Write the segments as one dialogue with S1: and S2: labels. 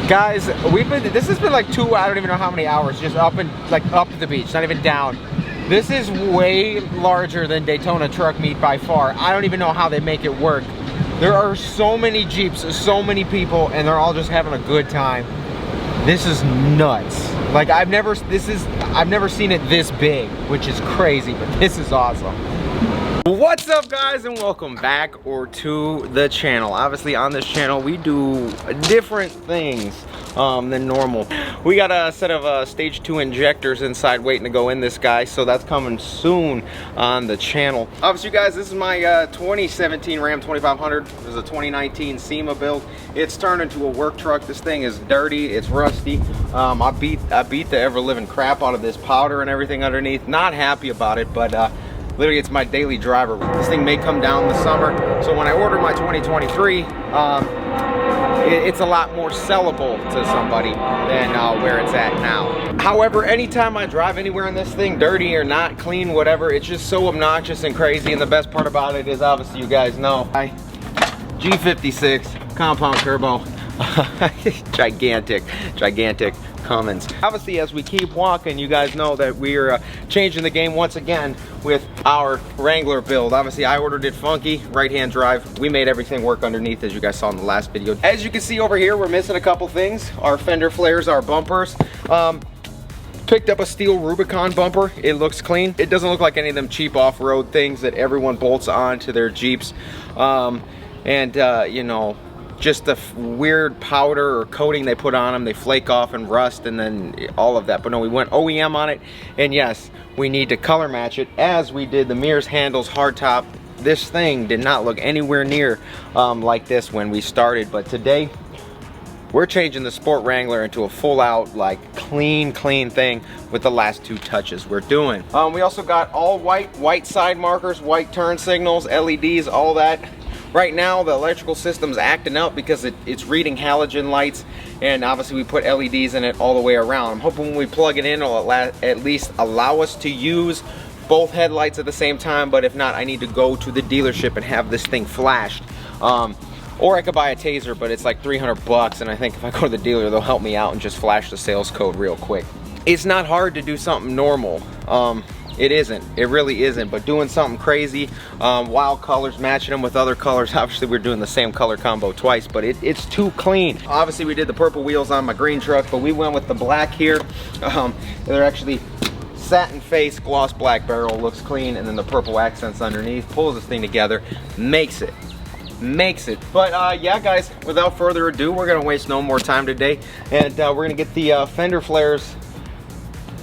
S1: Guys, this has been like I don't even know how many hours, just up the beach, not even down. This is way larger than Daytona truck meet by far. I don't even know how they make it work. There are so many Jeeps, so many people, and they're all just having a good time. This is nuts. Like I've never seen it this big, which is crazy, but this is awesome. What's up, guys, and welcome back to the channel. Obviously on this channel we do different things than normal. We got a set of stage 2 injectors inside waiting to go in this guy, so that's coming soon on the channel. Obviously, you guys, this is my 2017 Ram 2500. This is a 2019 SEMA build. It's turned into a work truck. This thing is dirty, it's rusty. I beat the ever-living crap out of this powder and everything underneath. Not happy about it, but literally it's my daily driver. This thing may come down this summer, so when I order my 2023, it's a lot more sellable to somebody than where it's at now. However, anytime I drive anywhere in this thing, dirty or not, clean, whatever, it's just so obnoxious and crazy. And the best part about it is, obviously, you guys know, G56 compound turbo, gigantic Cummins. Obviously, as we keep walking, you guys know that we're changing the game once again with our Wrangler build. Obviously, I ordered it funky, right-hand drive. We made everything work underneath, as you guys saw in the last video. As you can see over here, we're missing a couple things. Our fender flares, our bumpers. Picked up a steel Rubicon bumper. It looks clean. It doesn't look like any of them cheap off-road things that everyone bolts on to their Jeeps. You know, just the weird powder or coating they put on them, they flake off and rust, and then all of that. But no, we went OEM on it, and yes, we need to color match it as we did the mirrors, handles, hardtop. This thing did not look anywhere near like this when we started, but today we're changing the Sport Wrangler into a full-out, like, clean thing with the last 2 touches we're doing. We also got all white side markers, white turn signals, LEDs, all that. Right now, the electrical system's acting up because it's reading halogen lights, and obviously we put LEDs in it all the way around. I'm hoping when we plug it in, it'll at least allow us to use both headlights at the same time, but if not, I need to go to the dealership and have this thing flashed. Or I could buy a taser, but it's like 300 bucks, and I think if I go to the dealer, they'll help me out and just flash the sales code real quick. It's not hard to do something normal. It isn't. It really isn't. But doing something crazy, wild colors, matching them with other colors. Obviously, we're doing the same color combo twice, but it's too clean. Obviously, we did the purple wheels on my green truck, but we went with the black here. They're actually satin face, gloss black barrel, looks clean, and then the purple accents underneath. Pulls this thing together, makes it. But yeah, guys, without further ado, we're gonna waste no more time today, and we're gonna get the fender flares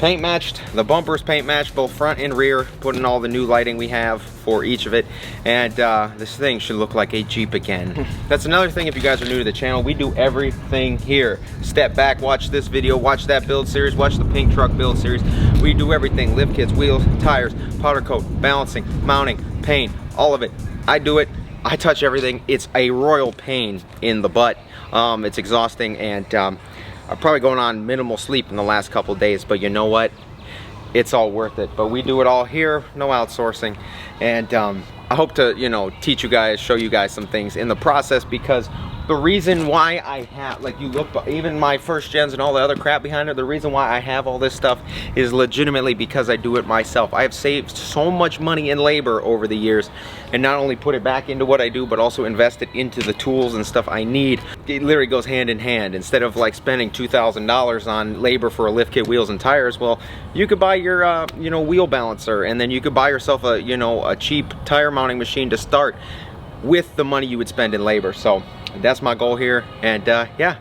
S1: paint matched, the bumpers paint matched, both front and rear, putting all the new lighting we have for each of it, and this thing should look like a Jeep again. That's another thing. If you guys are new to the channel, we do everything here. Step back, watch this video, watch that build series, watch the pink truck build series. We do everything: lift kits, wheels, tires, powder coat, balancing, mounting, paint, all of it. I do it. I touch everything. It's a royal pain in the butt. It's exhausting, and I'm probably going on minimal sleep in the last couple days, but you know what? It's all worth it. But we do it all here, no outsourcing, and I hope to, you know, teach you guys, show you guys some things in the process, because the reason why I have, like, you look, even my first gens and all the other crap behind it, the reason why I have all this stuff is legitimately because I do it myself. I have saved so much money in labor over the years, and not only put it back into what I do, but also invest it into the tools and stuff I need. It literally goes hand in hand. Instead of like spending $2,000 on labor for a lift kit, wheels, and tires, well, you could buy your you know, wheel balancer, and then you could buy yourself a, you know, a cheap tire mounting machine to start with the money you would spend in labor. So that's my goal here, and yeah,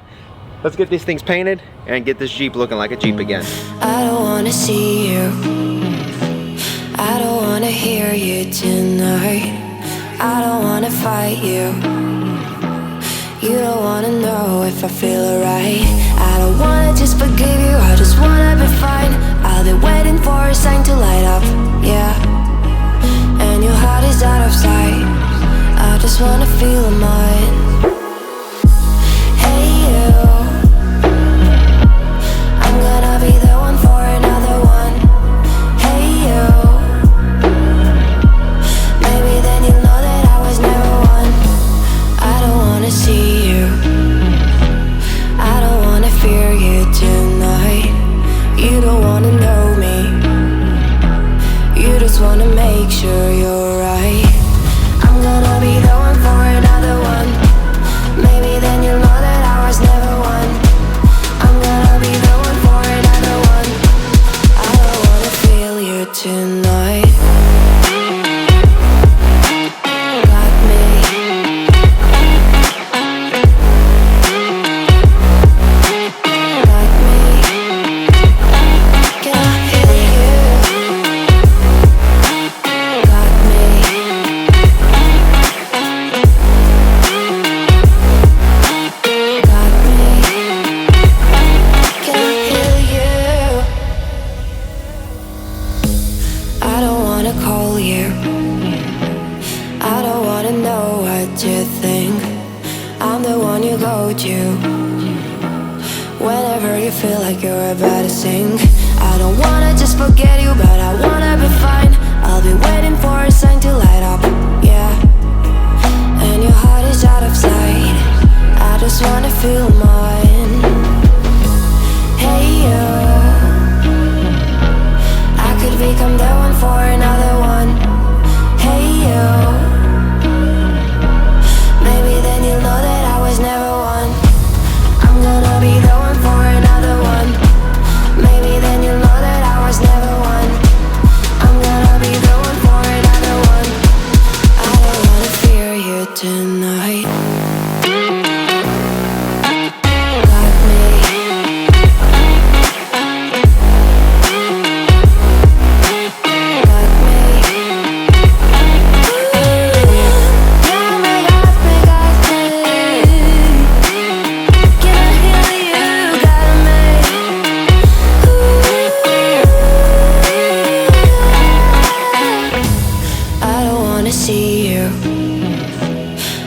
S1: let's get these things painted and get this Jeep looking like a Jeep again.
S2: I don't wanna see you, I don't wanna hear you tonight, I don't wanna fight you, you don't wanna know if I feel alright, I don't wanna just forgive you, I just wanna be fine, I'll be waiting for a sign to light up, yeah, and your heart is out of sight, I just wanna feel mine. See you, I don't wanna make sure you're right. I'm gonna be the one for another one. Maybe then you'll know that I was never one. I'm gonna be the one for another one. I don't wanna feel you tonight. Got me. Got me. Can I feel you? Got me. Got me. Can I feel you? I don't wanna call you. I don't wanna know what you think. I'm the one you go to whenever you feel like you're about to sink. I don't wanna just forget you, but I wanna be fine. I'll be waiting for a sign to light up, yeah. And your heart is out of sight. I just wanna feel mine. Hey you, I could become the one for another one. Hey you, maybe then you'll know that I was never one. I'm gonna be the one for another one. Maybe then you'll know that I was never one. I'm gonna be the one for another one. I don't wanna fear you tonight. Got me. Got me. Got me, got me, got me. Can I hear you? Got me. I don't wanna see you.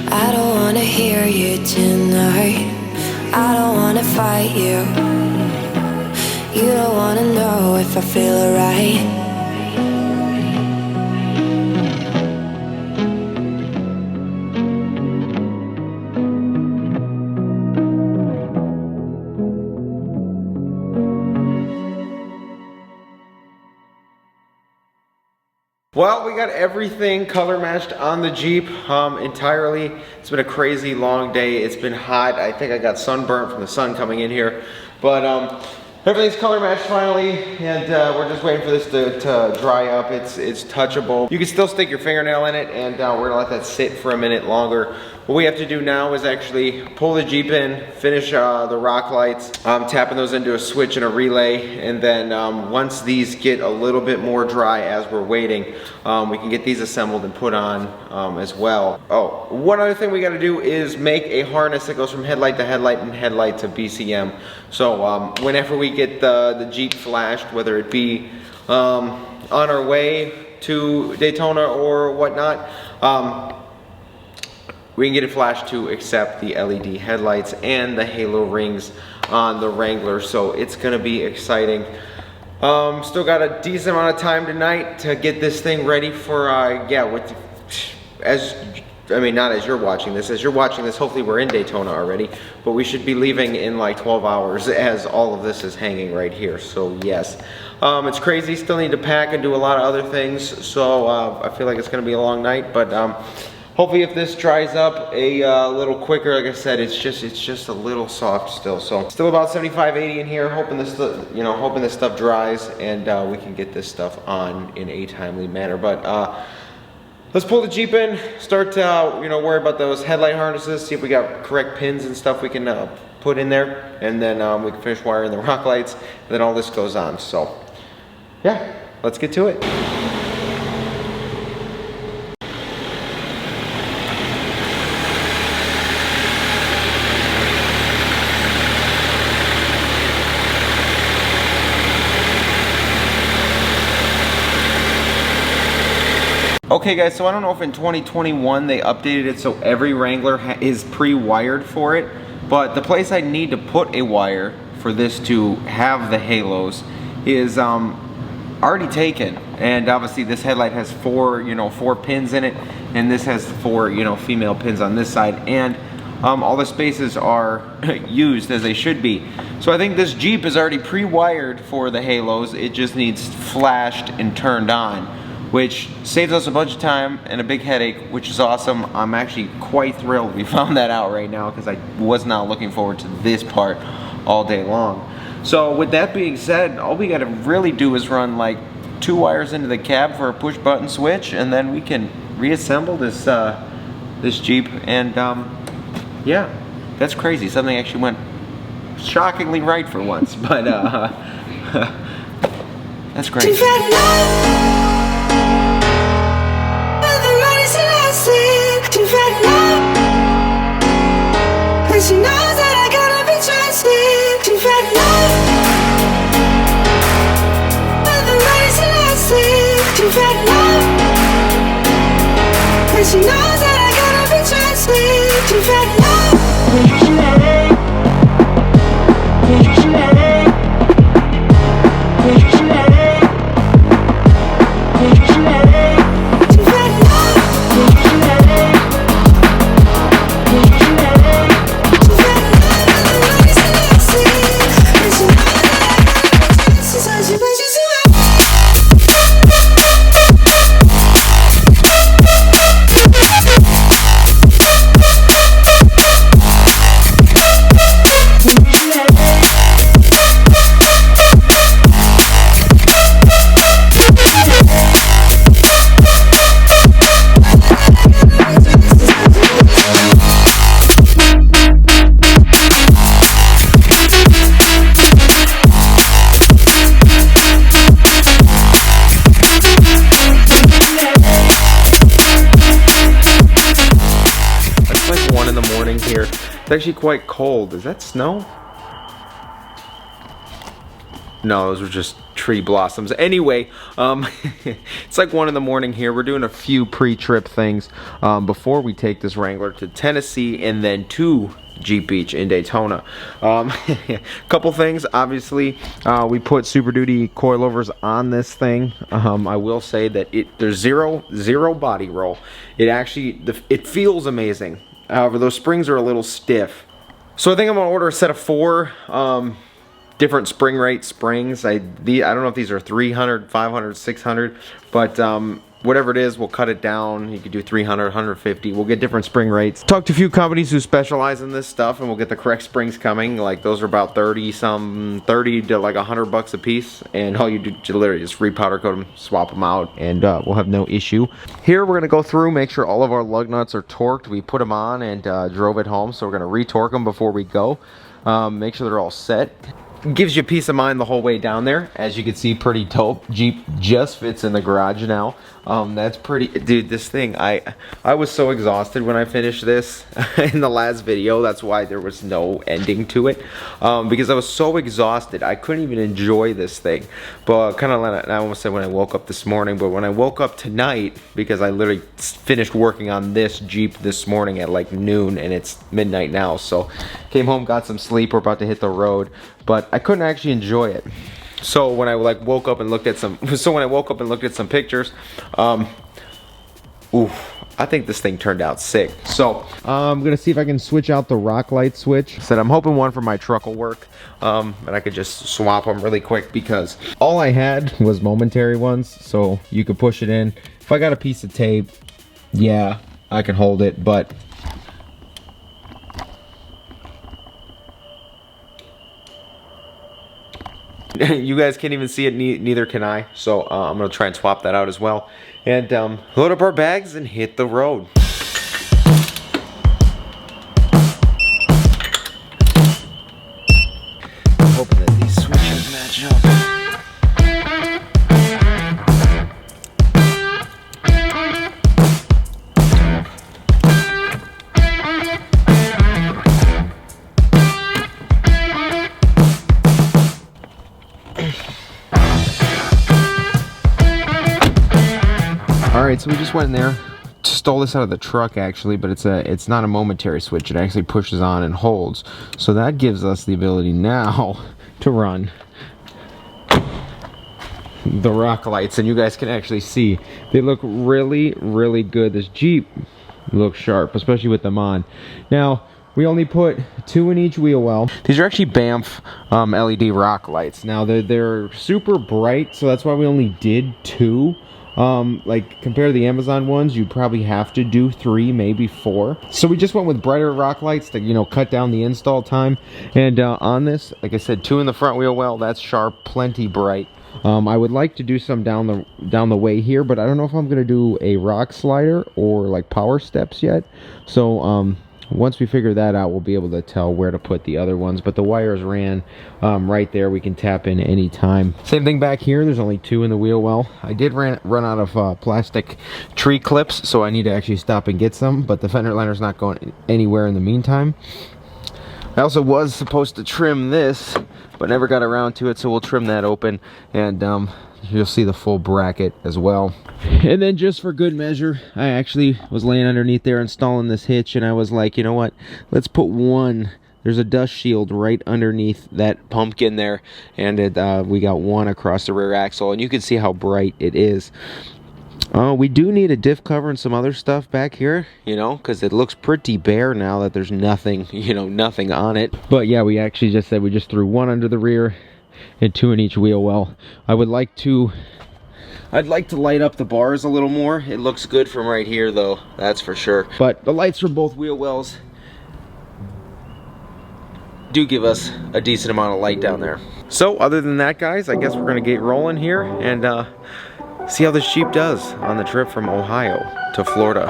S2: I don't wanna hear you tonight. I don't wanna fight you. You don't wanna know if I feel alright.
S1: Well, we got everything color matched on the Jeep entirely. It's been a crazy long day. It's been hot. I think I got sunburnt from the sun coming in here. But everything's color matched finally, and we're just waiting for this to dry up. It's touchable. You can still stick your fingernail in it, and we're gonna let that sit for a minute longer. What we have to do now is actually pull the Jeep in, finish the rock lights, tapping those into a switch and a relay, and then once these get a little bit more dry as we're waiting, we can get these assembled and put on as well. Oh, one other thing we gotta do is make a harness that goes from headlight to headlight and headlight to BCM. So whenever we get the Jeep flashed, whether it be on our way to Daytona or whatnot, we can get it flashed to accept the LED headlights and the halo rings on the Wrangler, so it's gonna be exciting. Still got a decent amount of time tonight to get this thing ready for, not as you're watching this. As you're watching this, hopefully we're in Daytona already, but we should be leaving in like 12 hours as all of this is hanging right here, so yes. It's crazy, still need to pack and do a lot of other things, so I feel like it's gonna be a long night, but hopefully if this dries up a little quicker, like I said, it's just a little soft still. So still about 75, 80 in here, hoping this stuff dries and we can get this stuff on in a timely manner. But let's pull the Jeep in, start to worry about those headlight harnesses, see if we got correct pins and stuff we can put in there, and then we can finish wiring the rock lights, and then all this goes on. So yeah, let's get to it. Okay guys, so I don't know if in 2021 they updated it so every Wrangler is pre-wired for it, but the place I need to put a wire for this to have the halos is already taken. And obviously this headlight has four pins in it, and this has four, female pins on this side, and all the spaces are used as they should be. So I think this Jeep is already pre-wired for the halos. It just needs flashed and turned on. which saves us a bunch of time and a big headache, which is awesome. I'm actually quite thrilled we found that out right now because I was not looking forward to this part all day long. So with that being said, all we gotta really do is run like 2 wires into the cab for a push button switch, and then we can reassemble this this Jeep. And yeah, that's crazy. Something actually went shockingly right for once, but that's great.
S2: She knows that I gotta be trusted. She fell in love with the race and I see. She fell in love, and she knows that I gotta be trusted. She fell in love.
S1: Here. It's actually quite cold. Is that snow? No, those were just tree blossoms. Anyway, it's like 1 in the morning here. We're doing a few pre-trip things before we take this Wrangler to Tennessee and then to Jeep Beach in Daytona. Couple things. Obviously, we put Super Duty coilovers on this thing. I will say that there's zero body roll. It feels amazing. However, those springs are a little stiff. So I think I'm gonna order a set of 4 different spring rate springs. I don't know if these are 300, 500, 600, but whatever it is, we'll cut it down. You could do 300, 150. We'll get different spring rates. Talked to a few companies who specialize in this stuff, and we'll get the correct springs coming. Like those are about 30 to like $100 a piece, and all you do literally just repowder coat them, swap them out, and we'll have no issue. Here we're gonna go through, make sure all of our lug nuts are torqued. We put them on and drove it home, so we're gonna retorque them before we go. Make sure they're all set. Gives you peace of mind the whole way down there. As you can see, pretty dope. Jeep just fits in the garage now. That's pretty, dude, this thing, I was so exhausted when I finished this in the last video. That's why there was no ending to it, because I was so exhausted I couldn't even enjoy this thing. But kind of like I almost said when I woke up this morning, but when I woke up tonight, because I literally finished working on this Jeep this morning at like noon, and it's midnight now, so came home, got some sleep. We're about to hit the road, but I couldn't actually enjoy it. So when I woke up and looked at some pictures, I think this thing turned out sick. So I'm gonna see if I can switch out the rock light switch. Said I'm hoping one for my truck will work, and I could just swap them really quick because all I had was momentary ones, so you could push it in. If I got a piece of tape, yeah, I can hold it, but you guys can't even see it, neither can I. So I'm gonna try and swap that out as well, and load up our bags and hit the road. I'm hoping that these switches match up. Alright, so we just went in there, stole this out of the truck actually, but it's not a momentary switch. It actually pushes on and holds. So that gives us the ability now to run the rock lights, and you guys can actually see they look really, really good. This Jeep looks sharp, especially with them on. Now, we only put 2 in each wheel well. These are actually Banff LED rock lights. Now, they're super bright, so that's why we only did 2. Like compared to the Amazon ones, you'd probably have to do 3, maybe 4. So we just went with brighter rock lights to, you know, cut down the install time. And on this, like I said, 2 in the front wheel well, that's sharp, plenty bright. I would like to do some down the way here, but I don't know if I'm gonna do a rock slider or like power steps yet. So once we figure that out, we'll be able to tell where to put the other ones. But the wires ran right there. We can tap in any time. Same thing back here. There's only 2 in the wheel well. I did run out of plastic tree clips, so I need to actually stop and get some. But the fender liner's not going anywhere in the meantime. I also was supposed to trim this, but never got around to it, so we'll trim that open, and you'll see the full bracket as well. And then just for good measure, I actually was laying underneath there installing this hitch, and I was like, you know what, let's put one. There's a dust shield right underneath that pumpkin there, and we got one across the rear axle, and you can see how bright it is. We do need a diff cover and some other stuff back here, you know, because it looks pretty bare now that there's nothing, you know, nothing on it. But yeah, we actually just said we just threw 1 under the rear and 2 in each wheel well. I'd like to light up the bars a little more. It looks good from right here though, that's for sure. But the lights for both wheel wells do give us a decent amount of light down there. So other than that, guys, I guess we're gonna get rolling here and see how this Jeep does on the trip from Ohio to Florida.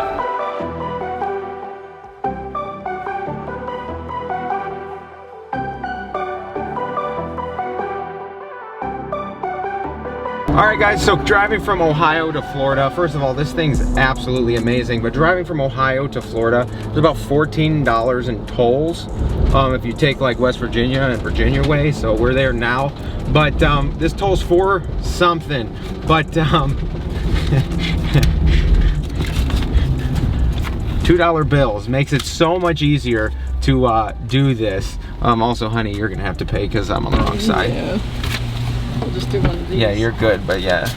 S1: Alright guys, so driving from Ohio to Florida, first of all, this thing's absolutely amazing, but driving from Ohio to Florida, there's about $14 in tolls if you take like West Virginia and Virginia way, so we're there now. But this toll's for something, but $2 bills makes it so much easier to do this. Also, honey, you're gonna have to pay because I'm on the wrong side.
S3: Yeah. We'll just do one of these.
S1: Yeah, you're good, but yeah.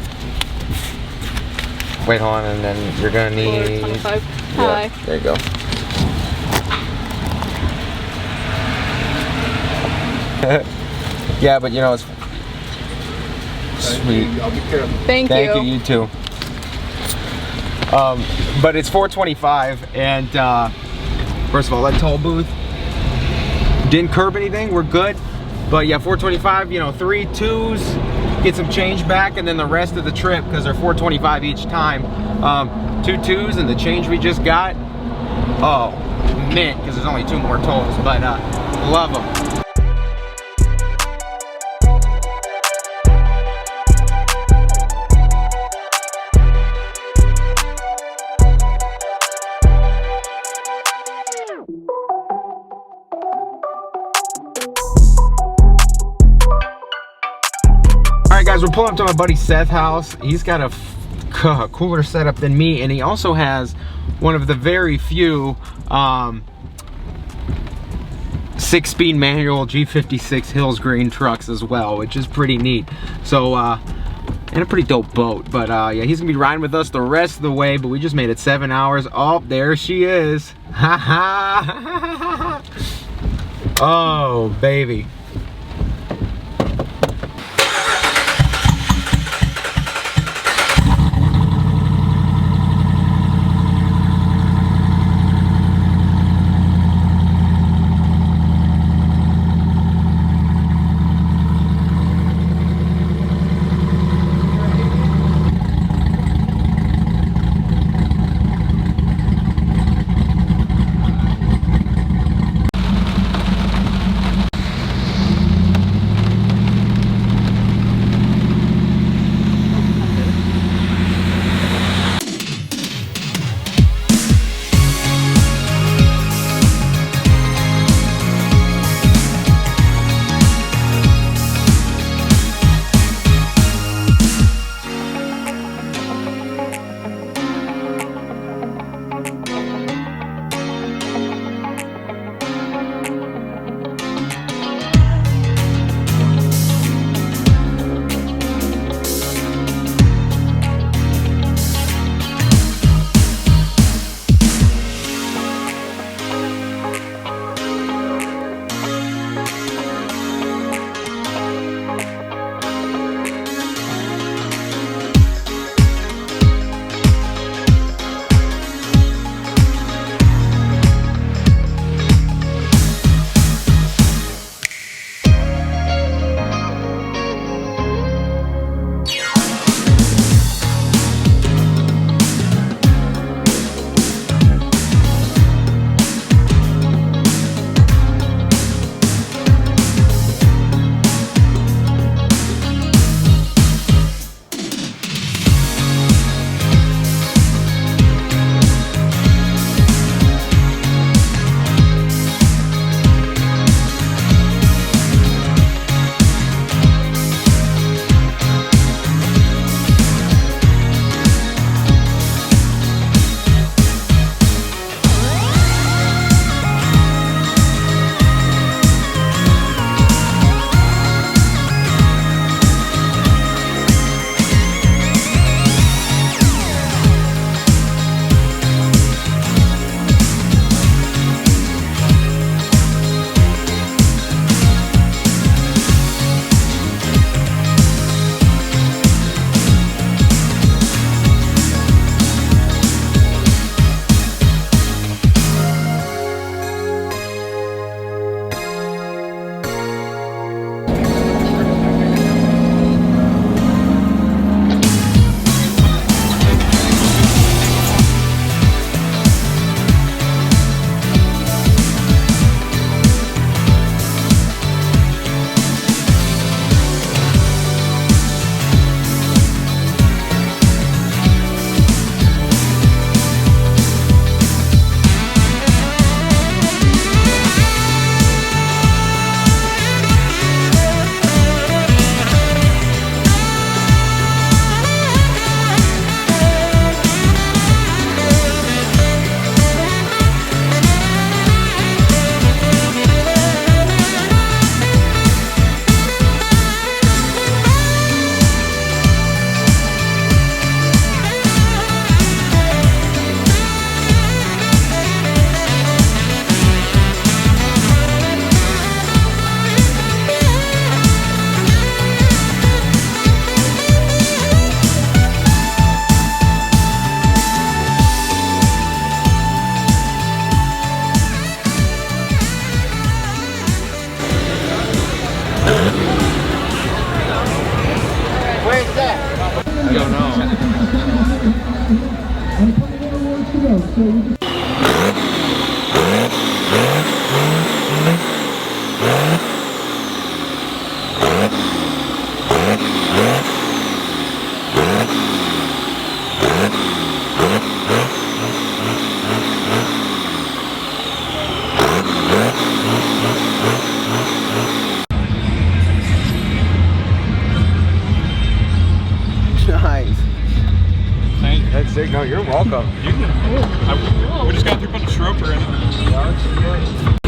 S1: Wait, hold on, and then you're gonna need...
S3: 25.
S1: Yeah,
S3: Hi.
S1: there you go. Yeah, but you know, it's sweet.
S3: Thank you.
S1: Thank you, you too. But it's $4.25, and first of all, that toll booth didn't curb anything. We're good. But yeah, $4.25. You know, 3 2s, get some change back, and then the rest of the trip, because they're $4.25 each time. 2 2s and the change we just got. Oh, mint, because there's only 2 more tolls. But love them. Alright guys, we're pulling up to my buddy Seth's house. He's got a cooler setup than me, and he also has one of the very few 6-speed manual G56 Hills Green trucks as well, which is pretty neat. So, and a pretty dope boat. But yeah, he's gonna be riding with us the rest of the way, but we just made it 7 hours. Oh, there she is. Ha ha. Oh, baby. No, you're welcome.
S4: We just got through putting a stroker in.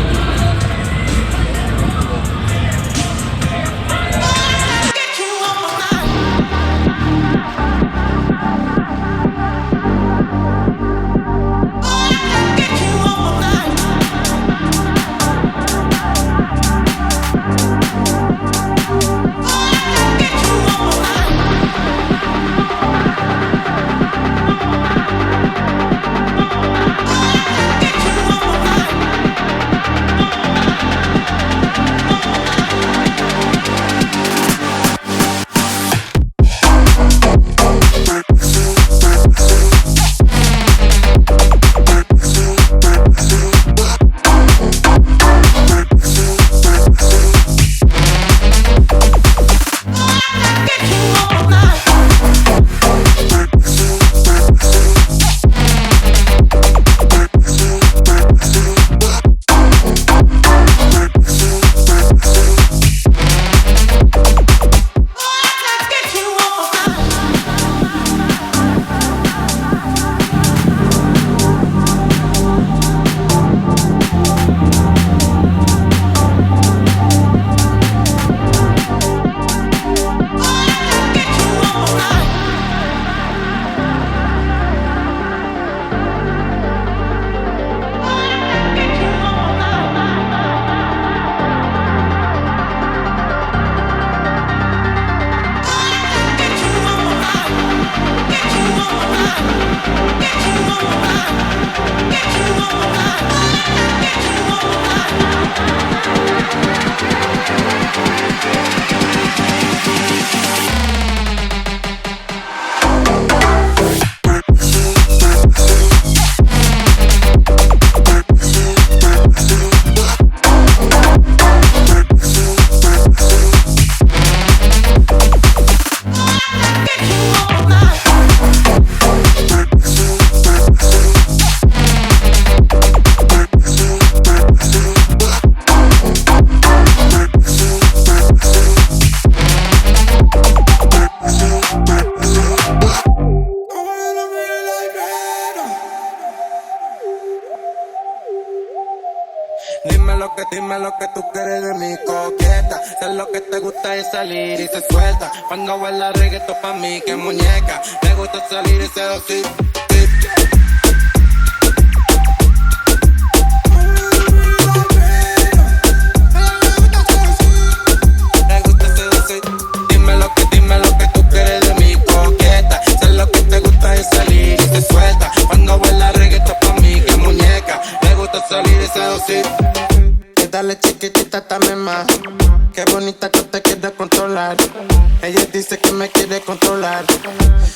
S5: Dime lo que tú quieres de mi coqueta. Sé lo que te gusta es salir y se suelta. Cuando baila reggaetón pa' mí que muñeca. Me gusta salir y seducir. Me gusta seducir. Dime lo que tú quieres de mi coqueta. Sé lo que te gusta es salir y se suelta. Cuando baila reggaetón pa' mí que muñeca. Me gusta salir y seducir. Dale chiquitita, dame más. Qué bonita que te quiere controlar. Ella dice que me quiere controlar.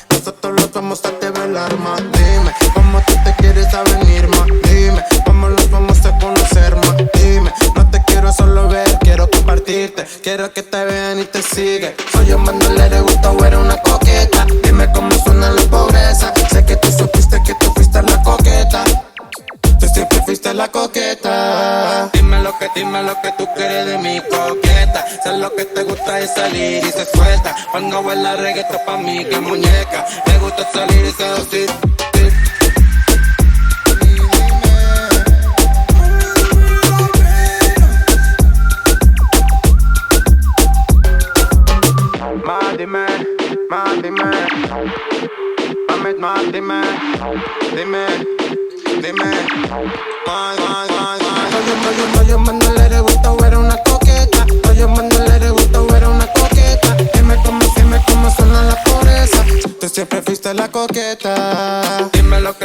S5: Nosotros los vamos a develar más. Dime, cómo tú te quieres a venir más. Dime, cómo los vamos a conocer más. Dime, no te quiero solo ver, quiero compartirte. Quiero que te vean y te sigan. Soy un bandolero, gusto o eres una coqueta. Dime cómo suena la pobreza. Sé que tú supiste que tú fuiste la coqueta. Tú siempre fuiste la coqueta. Dime lo que tú quieres de mi coqueta. Sé lo que te gusta es salir y se suelta. Cuando baila reggaetón pa' mí que muñeca. Me gusta salir y seducir. Dime, Yo mandale de gusto o era una coqueta. Yo mandale de gusto o era una coqueta. Dime cómo suena la pobreza. Tú siempre fuiste la coqueta. Dime lo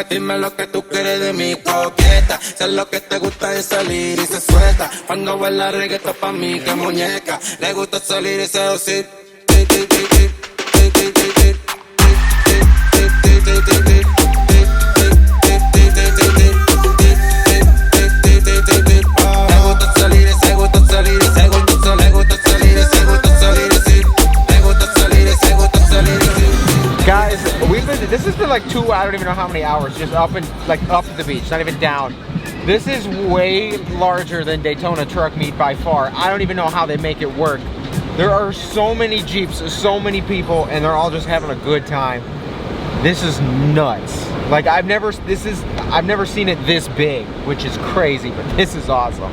S5: que tú quieres de mi coqueta. Sé lo que te gusta es salir y se suelta. Cuando baila reggaetón pa' mí que muñeca. Le gusta salir y seducir.
S1: Guys, this has been like I don't even know how many hours, just up at the beach, not even down. This is way larger than Daytona truck meet by far. I don't even know how they make it work. There are so many Jeeps, so many people, and they're all just having a good time. This is nuts. Like I've never seen it this big, which is crazy, but this is awesome.